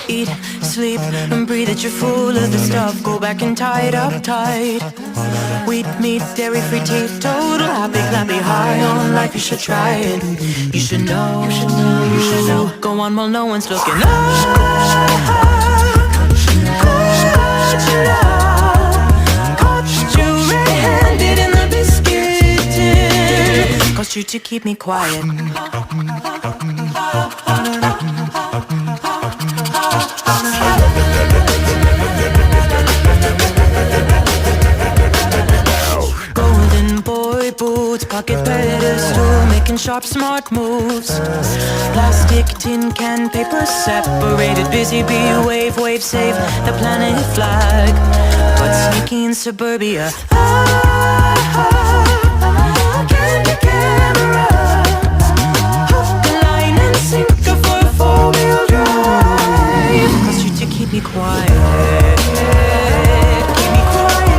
Eat, sleep, and breathe it. You're full of the stuff. Go back and tie it up tight. Wheat, meat, dairy-free, teetotal, happy, clappy, high on life. You should try it. You should know. You should know. You should know. Go on while no one's looking. Caught you red-handed in the biscuit tin. Caused you to keep me quiet. Golden boy boots, pocket pedestal, making sharp, smart moves. Plastic, tin can, paper separated. Busy bee, wave, wave, save the planet flag. But sneaky in suburbia, candy camera, hook, line, and sinker for a four-wheel drive. Caused you to keep me quiet. Keep me quiet.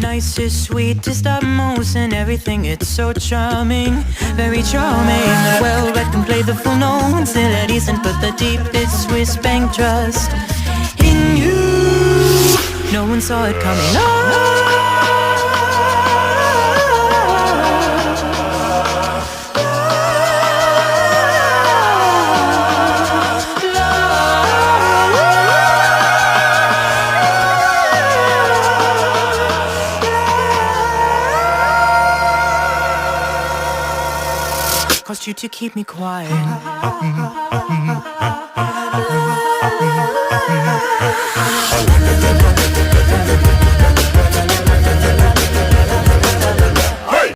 Nicest, sweetest, utmost, and everything. It's so charming, very charming. Well read and play the full note, still a decent, but the deepest Swiss bank trust in you. No one saw it coming. Caused you to keep me quiet.